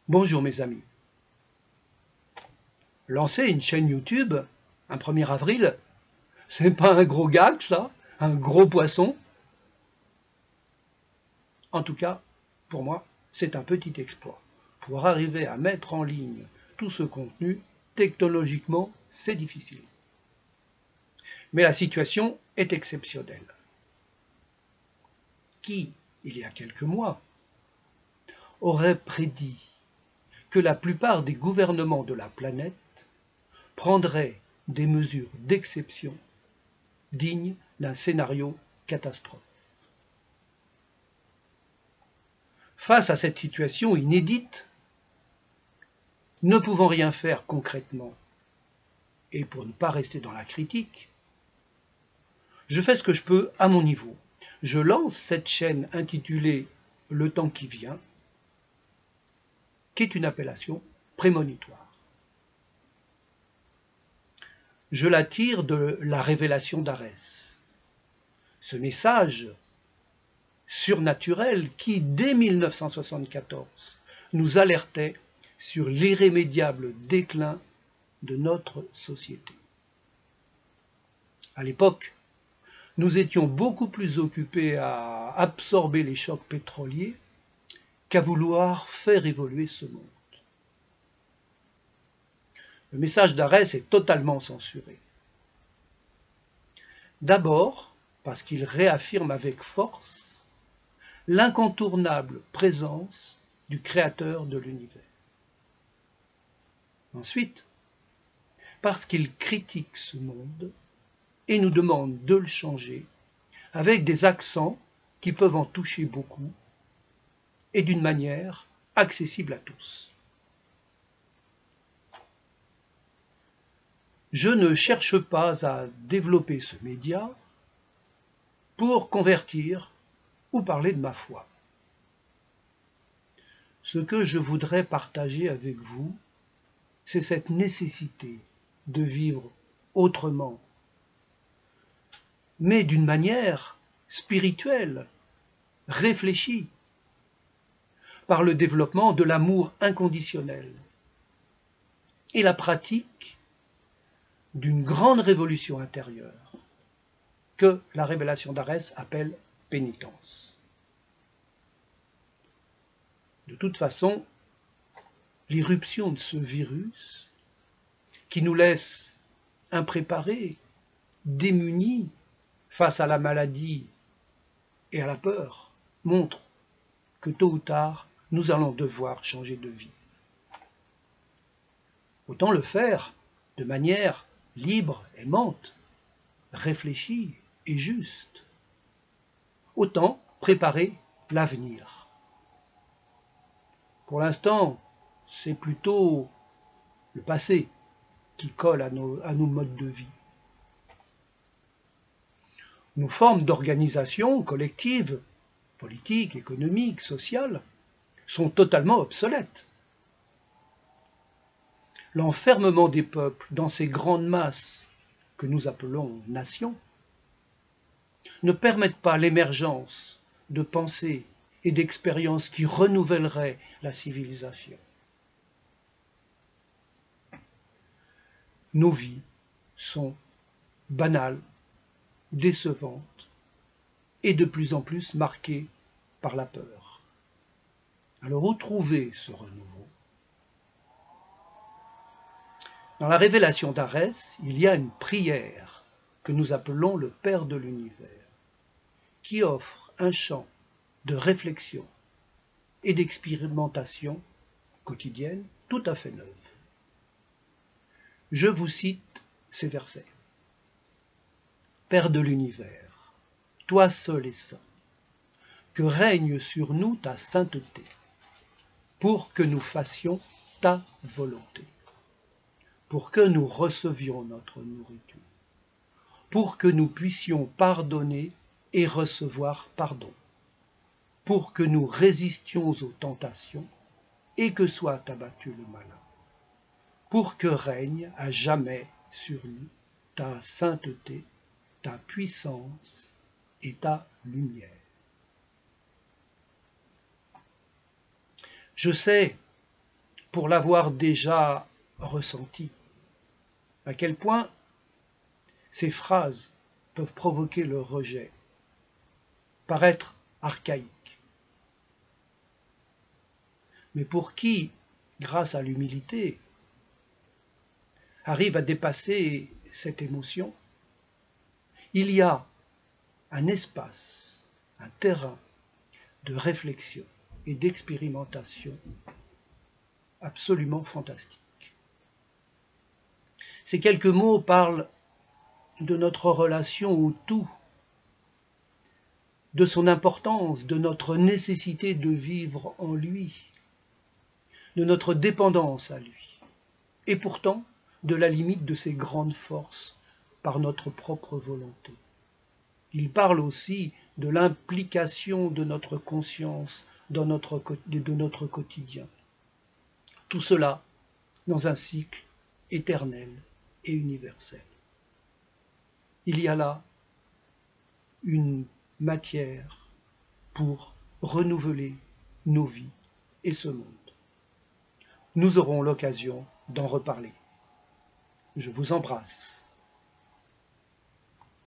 Bonjour mes amis. Lancer une chaîne YouTube un 1er avril, c'est pas un gros gag ça? Un gros poisson? En tout cas, pour moi, c'est un petit exploit. Pour arriver à mettre en ligne tout ce contenu, technologiquement, c'est difficile. Mais la situation est exceptionnelle. Qui, il y a quelques mois, aurait prédit que la plupart des gouvernements de la planète prendraient des mesures d'exception dignes d'un scénario catastrophe? Face à cette situation inédite, ne pouvant rien faire concrètement, et pour ne pas rester dans la critique, je fais ce que je peux à mon niveau. Je lance cette chaîne intitulée « Le temps qui vient », qui est une appellation prémonitoire. Je la tire de la révélation d'Arès. Ce message surnaturel qui, dès 1974, nous alertait sur l'irrémédiable déclin de notre société. À l'époque, nous étions beaucoup plus occupés à absorber les chocs pétroliers qu'à vouloir faire évoluer ce monde. Le message d'Arès est totalement censuré. D'abord, parce qu'il réaffirme avec force l'incontournable présence du Créateur de l'univers. Ensuite, parce qu'il critique ce monde et nous demande de le changer avec des accents qui peuvent en toucher beaucoup et d'une manière accessible à tous. Je ne cherche pas à développer ce média pour convertir ou parler de ma foi. Ce que je voudrais partager avec vous, c'est cette nécessité de vivre autrement, mais d'une manière spirituelle, réfléchie, par le développement de l'amour inconditionnel et la pratique d'une grande révolution intérieure que la révélation d'Arès appelle pénitence. De toute façon, l'irruption de ce virus qui nous laisse impréparés, démunis face à la maladie et à la peur, montre que tôt ou tard, nous allons devoir changer de vie. Autant le faire de manière libre, aimante, réfléchie et juste. Autant préparer l'avenir. Pour l'instant, c'est plutôt le passé qui colle à nos modes de vie. Nos formes d'organisation collective, politique, économique, sociale, sont totalement obsolètes. L'enfermement des peuples dans ces grandes masses que nous appelons nations ne permettent pas l'émergence de pensées et d'expériences qui renouvelleraient la civilisation. Nos vies sont banales, décevantes et de plus en plus marquées par la peur. Alors où trouver ce renouveau? Dans la révélation d'Arès, il y a une prière que nous appelons le Père de l'univers, qui offre un champ de réflexion et d'expérimentation quotidienne tout à fait neuve. Je vous cite ces versets. Père de l'univers, toi seul es saint, que règne sur nous ta sainteté, pour que nous fassions ta volonté, pour que nous recevions notre nourriture, pour que nous puissions pardonner et recevoir pardon, pour que nous résistions aux tentations et que soit abattu le malin, pour que règne à jamais sur nous ta sainteté, ta puissance et ta lumière. Je sais pour l'avoir déjà ressenti. À quel point ces phrases peuvent provoquer le rejet, paraître archaïques. Mais pour qui, grâce à l'humilité, arrive à dépasser cette émotion, il y a un espace, un terrain de réflexion et d'expérimentation absolument fantastique. Ces quelques mots parlent de notre relation au tout, de son importance, de notre nécessité de vivre en lui, de notre dépendance à lui, et pourtant de la limite de ses grandes forces par notre propre volonté. Il parle aussi de l'implication de notre conscience de notre quotidien. Tout cela dans un cycle éternel et universel. Il y a là une matière pour renouveler nos vies et ce monde. Nous aurons l'occasion d'en reparler. Je vous embrasse.